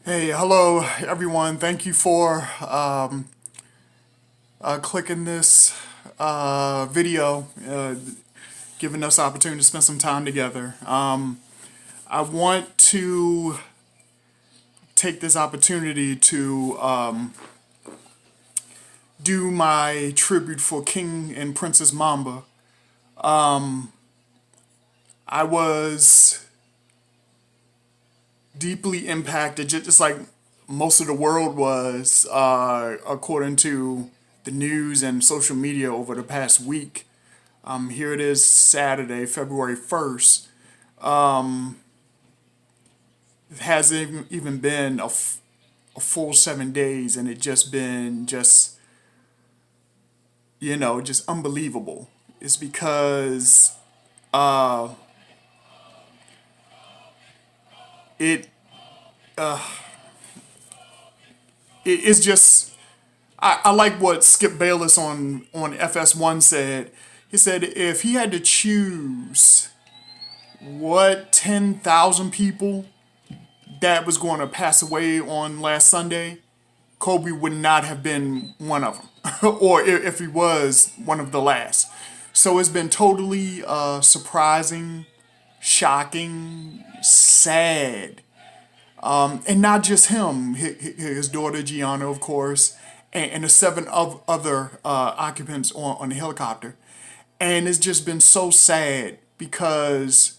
Hey, hello everyone. Thank you for clicking this video, giving us the opportunity to spend some time together. I want to take this opportunity to do my tribute for King and Princess Mamba. I was deeply impacted, just like most of the world was, according to the news and social media over the past week. Here it is, Saturday, February 1st. It hasn't even been a full 7 days, and it just been just unbelievable. It's because it it's just I like what Skip Bayless on FS1 said. He said if he had to choose what 10,000 people that was going to pass away on last Sunday, Kobe would not have been one of them, or if he was one of the last. So it's been totally surprising, shocking, sad, and not just him. His daughter Gianna, of course, and the seven of other occupants on the helicopter. And it's just been so sad because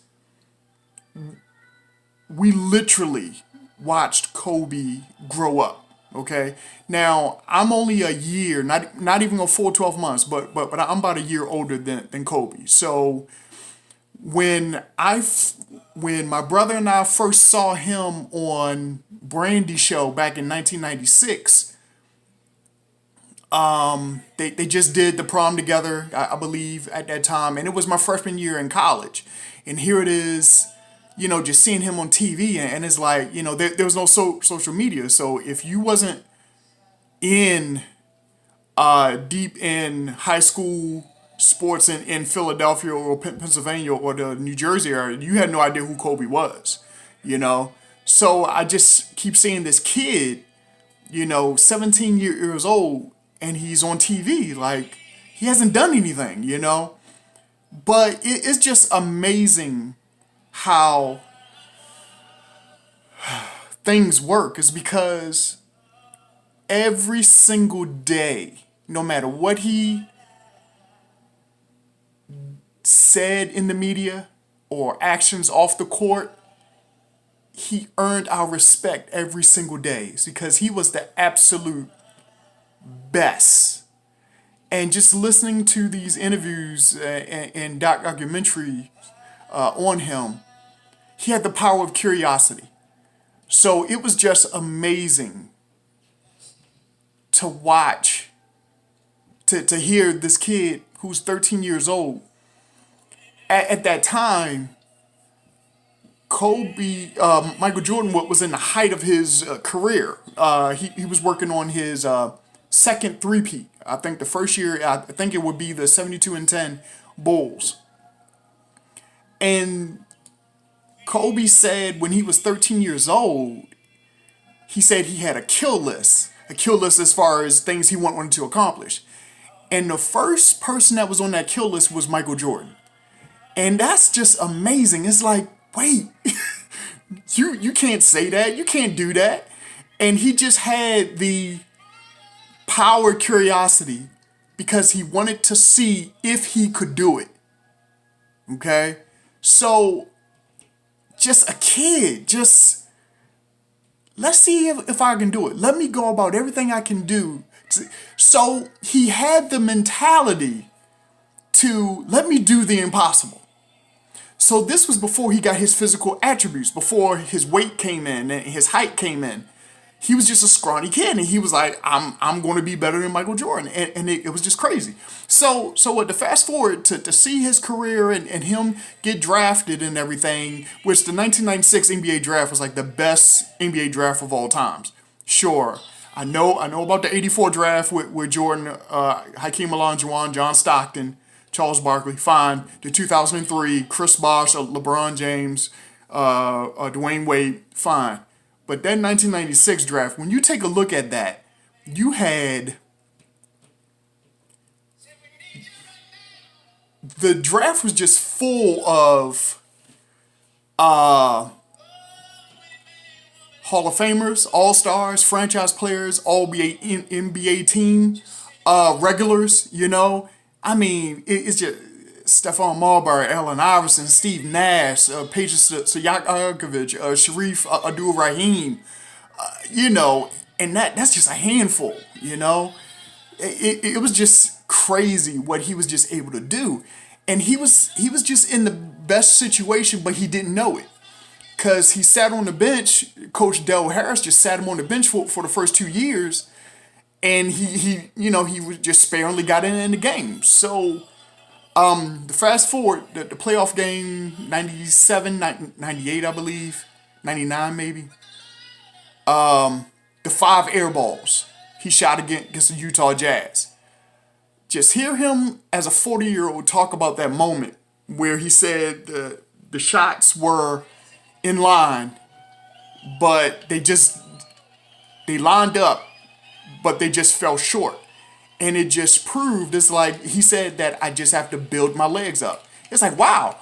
we literally watched Kobe grow up. Okay, now I'm only a year, not even a full 12 months, but I'm about a year older than Kobe. So when when my brother and I first saw him on Brandy show back in 1996, they just did the prom together, I believe, at that time, and it was my freshman year in college. And here it is, just seeing him on TV, and it's like, there was no social media. So if you wasn't in deep in high school sports in Philadelphia or Pennsylvania or the New Jersey area, you had no idea who Kobe was, you know? So I just keep seeing this kid, 17 years old, and he's on TV. Like, he hasn't done anything. But it's just amazing how things work, is because every single day, no matter what he said in the media or actions off the court, he earned our respect every single day. It's because he was the absolute best. And just listening to these interviews and documentary on him, he had the power of curiosity. So it was just amazing to watch, to hear this kid who's 13 years old. At that time, Michael Jordan was in the height of his career. He was working on his second three-peat. I think the first year, I think it would be the 72 and 10 Bulls. And Kobe said when he was 13 years old, he said he had a kill list as far as things he wanted to accomplish. And the first person that was on that kill list was Michael Jordan. And that's just amazing. It's like, wait, you can't say that. You can't do that. And he just had the power curiosity because he wanted to see if he could do it. Okay? So, just a kid, just let's see if I can do it. Let me go about everything I can do. So, he had the mentality to let me do the impossible. So this was before he got his physical attributes, before his weight came in and his height came in. He was just a scrawny kid, and he was like, I'm going to be better than Michael Jordan. And it was just crazy. So what, to fast forward to see his career and him get drafted and everything, which the 1996 NBA draft was like the best NBA draft of all times. Sure, I know about the 84 draft with Jordan, Hakeem Olajuwon, John Stockton, Charles Barkley, fine. The 2003, Chris Bosh, LeBron James, Dwayne Wade, fine. But that 1996 draft, when you take a look at that, you had the draft was just full of uh, Hall of Famers, All Stars, franchise players, All NBA team, regulars. I mean, it's just Stephon Marbury, Allen Iverson, Steve Nash, Peja Stojakovic, Sharif Abdul-Rahim. And that's just a handful. It was just crazy what he was just able to do, and he was just in the best situation, but he didn't know it because he sat on the bench. Coach Del Harris just sat him on the bench for the first 2 years, and he was just sparingly got in the game. So the fast forward the playoff game 97, 98, I believe, 99 maybe. The 5 air balls he shot against the Utah Jazz. Just hear him as a 40-year-old talk about that moment where he said the shots were in line, but they lined up, but they just fell short. And it just proved, it's like he said that I just have to build my legs up. It's like, wow,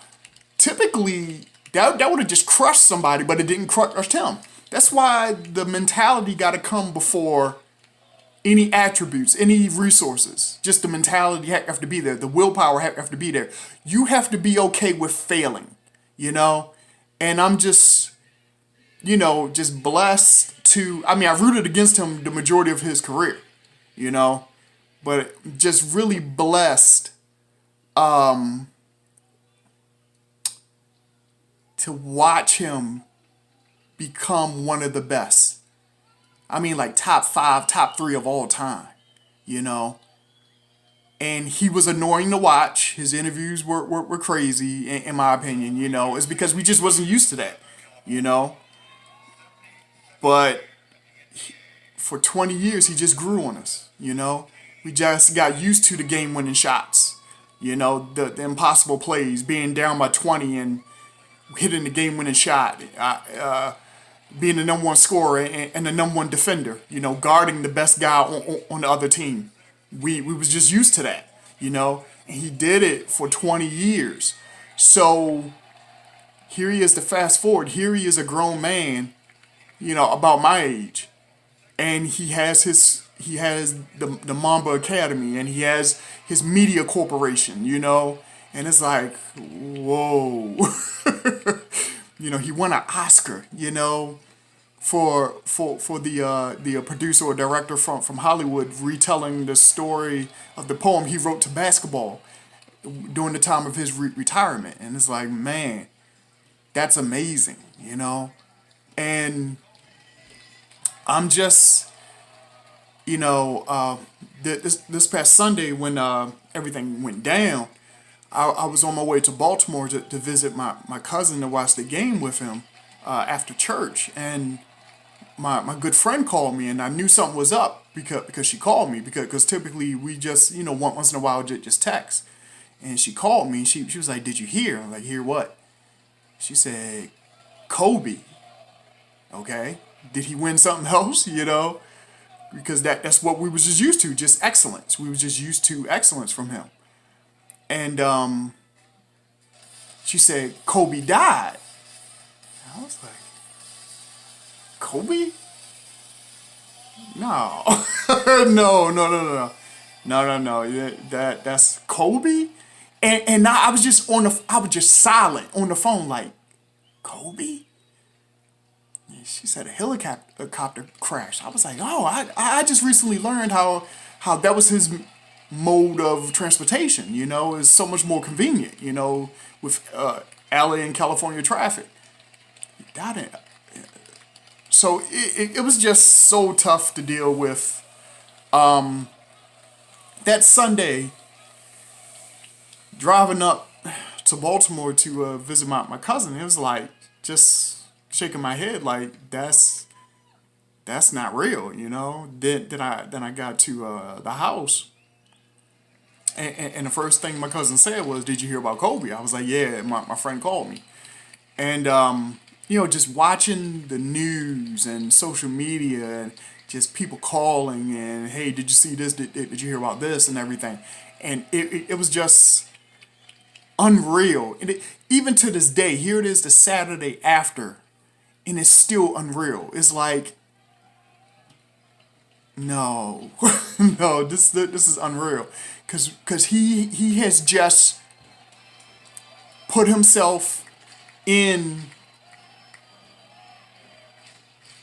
typically that would have just crushed somebody, but it didn't crush him. That's why the mentality got to come before any attributes, any resources. Just the mentality have to be there. The willpower have to be there. You have to be okay with failing, And I'm just, just blessed to, I mean, I rooted against him the majority of his career, but just really blessed to watch him become one of the best. I mean, like top 5, top 3 of all time, And he was annoying to watch. His interviews were crazy, in my opinion, It's because we just wasn't used to that, But for 20 years, he just grew on us, We just got used to the game-winning shots, the impossible plays, being down by 20 and hitting the game-winning shot. Being the number one scorer and the number one defender, guarding the best guy on the other team. We was just used to that, and he did it for 20 years. So here he is to fast forward. Here he is a grown man, about my age. And he has the Mamba Academy, and he has his media corporation, and it's like, whoa. He won an Oscar, for the producer or director from Hollywood retelling the story of the poem he wrote to basketball during the time of his retirement. And it's like, man, that's amazing, And I'm just, this past Sunday when everything went down, I was on my way to Baltimore to visit my cousin to watch the game with him after church. And my good friend called me, and I knew something was up because she called me, because typically we just, once in a while just text. And she called me, she was like, "Did you hear?" I'm like, "Hear what?" She said, "Kobe." Okay. Did he win something else, Because that's what we was just used to, just excellence. We was just used to excellence from him. And she said, "Kobe died." I was like, "Kobe? No." No. That's Kobe? And I was just I was just silent on the phone, like, "Kobe?" And she said a helicopter crash. I was like, "Oh, I just recently learned how that was his mode of transportation, is so much more convenient, with LA and California traffic." That ain't, so it was just so tough to deal with. That Sunday, driving up to Baltimore to visit my cousin, it was like just shaking my head like that's not real, Then I got to the house. And the first thing my cousin said was, "Did you hear about Kobe?" I was like, "Yeah, my friend called me." And just watching the news and social media and just people calling and, hey, did you see this? Did you hear about this and everything? And it was just unreal. And even to this day, here it is the Saturday after, and it's still unreal. It's like, no, no, this is unreal, because he has just put himself in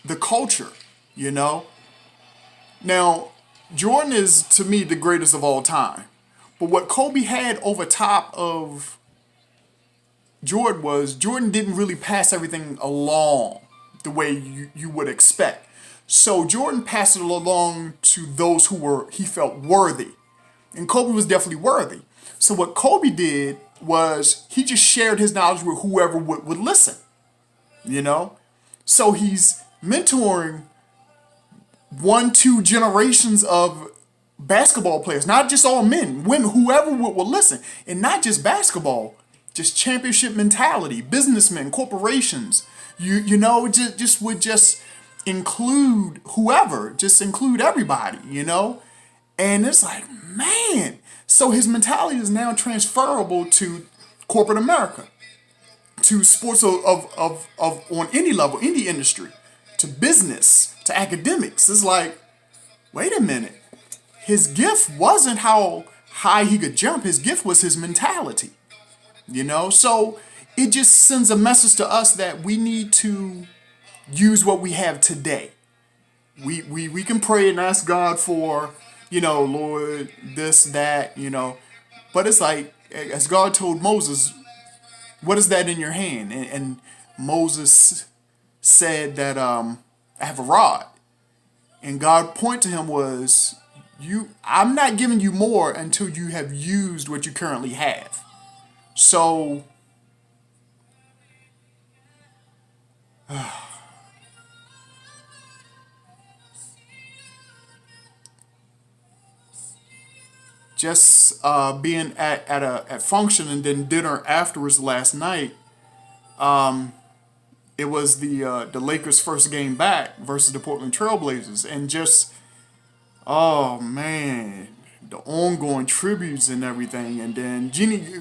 the culture, you know. Now, Jordan is to me the greatest of all time, but what Kobe had over top of Jordan was Jordan didn't really pass everything along the way you would expect. So Jordan passed it along to those he felt worthy. And Kobe was definitely worthy. So what Kobe did was he just shared his knowledge with whoever would listen, you know? So he's mentoring one, two generations of basketball players, not just all men, women, whoever will listen. And not just basketball, just championship mentality, businessmen, corporations. Just would just include whoever, just include everybody, you know? And it's like, man, so his mentality is now transferable to corporate America, to sports of on any level, any industry, to business, to academics. It's like, wait a minute. His gift wasn't how high he could jump. His gift was his mentality, you know? So it just sends a message to us that we need to use what we have today. We can pray and ask God for, Lord, this, that, But it's like, as God told Moses, what is that in your hand? And Moses said that I have a rod. And God point to him was, I'm not giving you more until you have used what you currently have. So just being at function and then dinner afterwards last night, it was the Lakers' first game back versus the Portland Trailblazers, and just, oh man, the ongoing tributes and everything. And then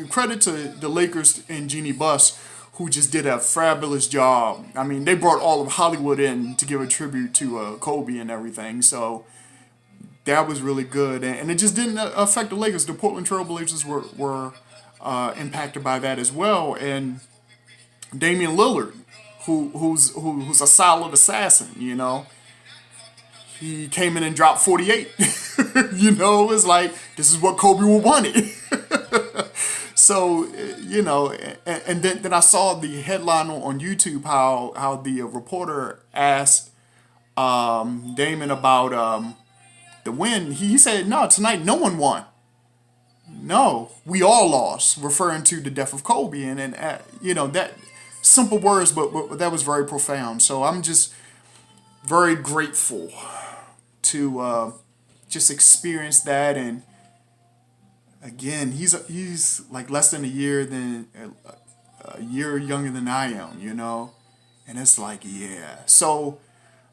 credit to the Lakers and Jeannie Buss, who just did a fabulous job. I mean, they brought all of Hollywood in to give a tribute to Kobe and everything. So that was really good, and it just didn't affect the Lakers. The Portland Trailblazers were impacted by that as well. And Damian Lillard, who's a solid assassin, he came in and dropped 48. It's like, this is what Kobe would want it. So, and then I saw the headline on YouTube how the reporter asked Damon about the win. He said, no, tonight no one won. No, we all lost, referring to the death of Kobe. And that simple words, but that was very profound. So I'm just very grateful to just experience that. And again, he's like less than a year younger than I am, and it's like, yeah. So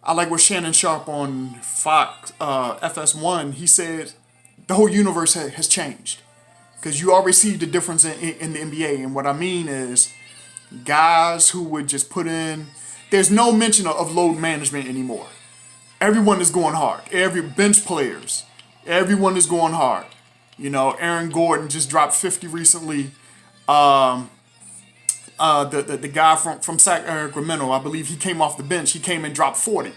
I like what Shannon Sharp on Fox FS1, he said the whole universe has changed, because you already see the difference in the NBA. And what I mean is, guys who would just put in, there's no mention of load management anymore. Everyone is going hard. Every bench players, everyone is going hard. Aaron Gordon just dropped 50 recently. The guy from Sacramento, I believe he came off the bench. He came and dropped 40.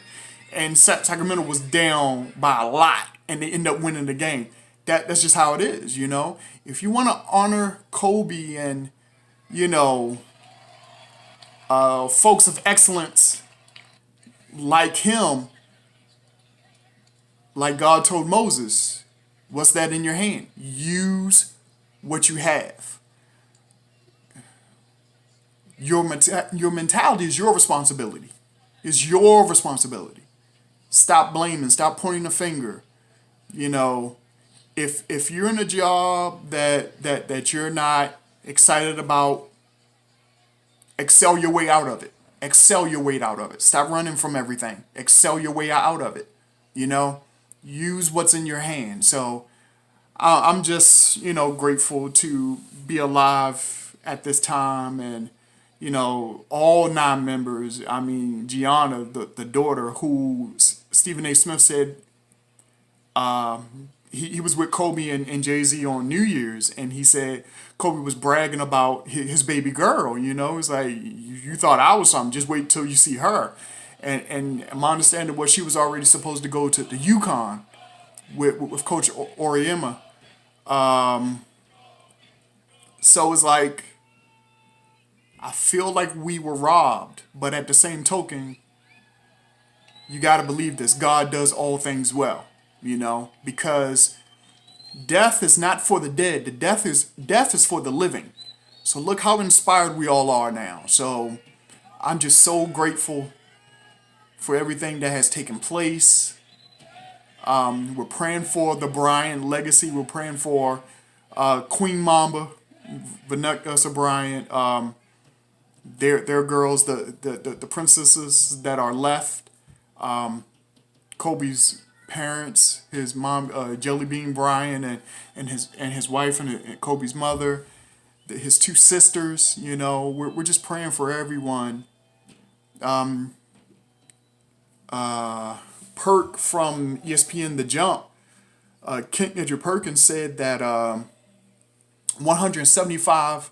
And Sacramento was down by a lot, and they end up winning the game. That's just how it is, If you want to honor Kobe and, folks of excellence like him, like God told Moses, what's that in your hand? Use what you have. Your mentality is your responsibility. It's your responsibility. Stop blaming. Stop pointing the finger. If you're in a job that you're not excited about, excel your way out of it. excel your way out of it. Stop running from everything. Excel your way out of it. You know, use what's in your hand. So I'm just, grateful to be alive at this time, and all 9 members. I mean, Gianna, the daughter, who Stephen A. Smith said he was with Kobe and Jay-Z on New Year's, and he said Kobe was bragging about his baby girl. It's like, you thought I was something. Just wait till you see her. And my understanding was she was already supposed to go to the UConn with Coach Oriema. So it's like, I feel like we were robbed, but at the same token, you got to believe this. God does all things well, because death is not for the dead. Death is for the living. So look how inspired we all are now. So I'm just so grateful for everything that has taken place. We're praying for the Bryant legacy. We're praying for Queen Mamba, Vanessa Bryant, their girls, the princesses that are left, Kobe's parents, his mom, Jelly Bean Bryant, and his wife, and Kobe's mother, his 2 sisters. We're just praying for everyone. Perk from ESPN The Jump, Kent Edger Perkins, said that 175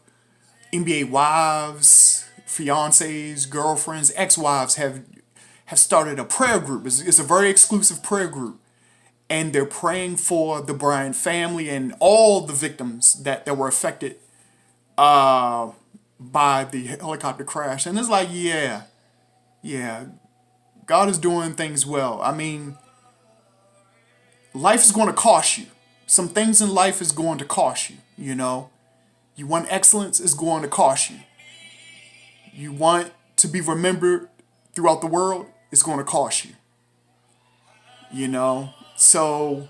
NBA wives, fiancés, girlfriends, ex-wives have started a prayer group. It's a very exclusive prayer group. And they're praying for the Bryant family and all the victims that were affected by the helicopter crash. And it's like, yeah, God is doing things well. I mean, life is going to cost you. Some things in life is going to cost you, You want excellence, it's going to cost you. You want to be remembered throughout the world, it's going to cost you. So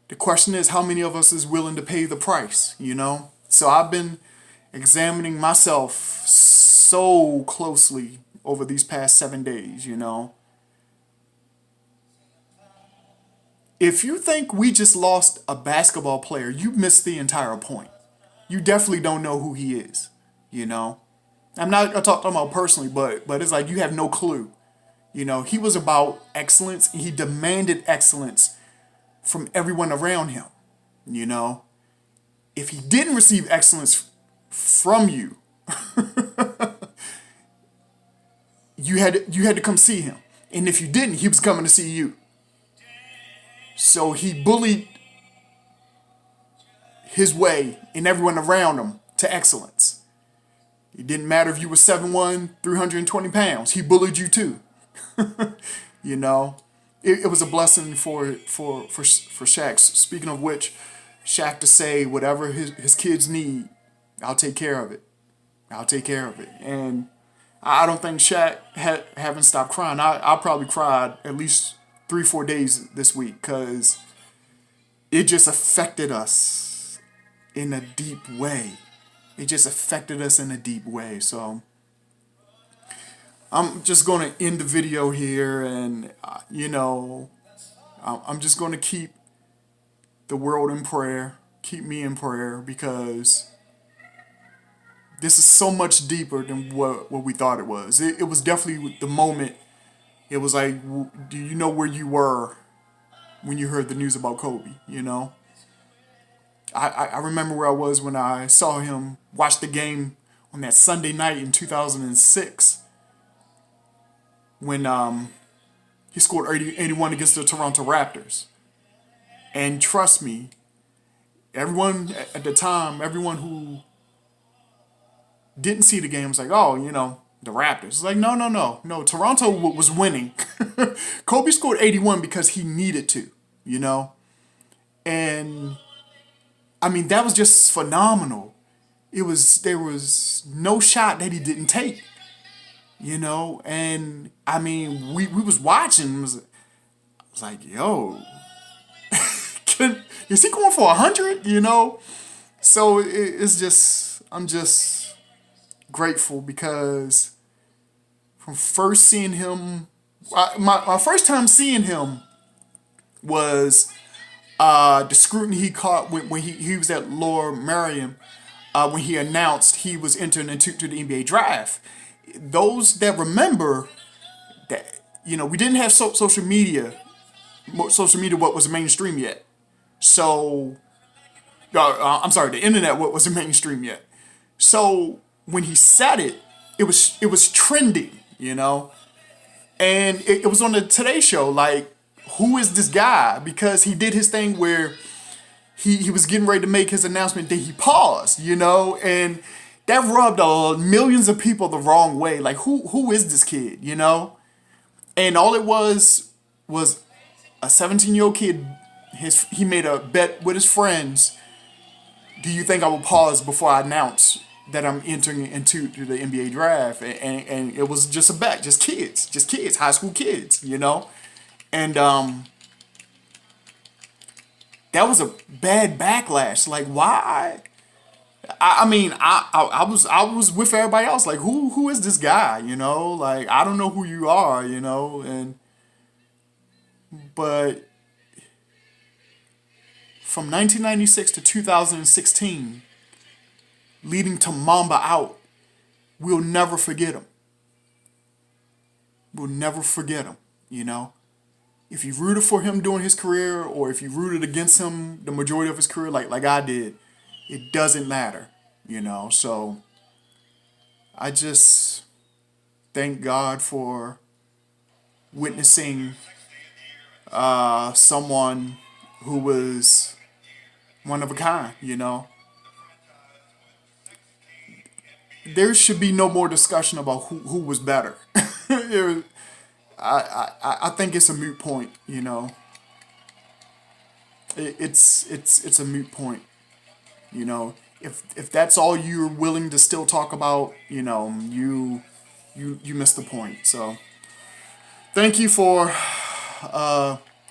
the question is, how many of us is willing to pay the price, So I've been examining myself so closely over these past 7 days, If you think we just lost a basketball player, you missed the entire point. You definitely don't know who he is, I'm not talking about personally, but it's like you have no clue. He was about excellence. He demanded excellence from everyone around him. If he didn't receive excellence from you, you had to come see him. And if you didn't, he was coming to see you. So he bullied his way and everyone around him to excellence. It didn't matter if you were 7'1", 320 pounds. He bullied you too. It was a blessing for Shaq. Speaking of which, Shaq to say whatever his kids need, I'll take care of it. I'll take care of it. And I don't think Shaq haven't stopped crying. I probably cried at least 3-4 days this week, because it just affected us in a deep way. It just affected us in a deep way. So I'm just going to end the video here, and I'm just going to keep the world in prayer, keep me in prayer, because this is so much deeper than what we thought it was. It was definitely the moment. It was like, do you know where you were when you heard the news about Kobe, I remember where I was when I saw him watch the game on that Sunday night in 2006 when he scored 81 against the Toronto Raptors. And trust me, everyone at the time, everyone who didn't see the game was like, oh, the Raptors. It's like, no. Toronto was winning. Kobe scored 81 because he needed to, And I mean, that was just phenomenal. There was no shot that he didn't take, And I mean, we was watching. I was like, yo, is he going for 100? So it's just, I'm just grateful because from first seeing him. My first time seeing him was the scrutiny he caught when he was at Lower Merion, when he announced he was entering into the NBA draft. Those that remember that, we didn't have social media. Social media what was mainstream yet. So, I'm sorry, the internet what was mainstream yet. So when he said it, it was trending, and it was on the Today Show. Like, who is this guy? Because he did his thing where he was getting ready to make his announcement, then he paused, and that rubbed millions of people the wrong way. Like, who is this kid, And all it was a 17-year-old kid. He made a bet with his friends. Do you think I will pause before I announce that I'm entering into the NBA draft? And it was just a bet, just kids, high school kids, And that was a bad backlash. Like, why? I mean, I was with everybody else. Like, who is this guy? Like, I don't know who you are. But from 1996 to 2016, leading to Mamba out, we'll never forget him. We'll never forget him. If you rooted for him during his career, or if you rooted against him the majority of his career, like I did, it doesn't matter, So I just thank God for witnessing someone who was one of a kind, There should be no more discussion about who was better. I think it's a moot point, It's a moot point, If that's all you're willing to still talk about, you missed the point. So thank you for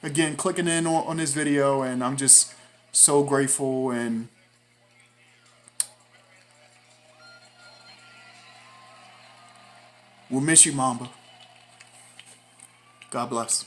again clicking in on this video, and I'm just so grateful, and we'll miss you, Mamba. God bless.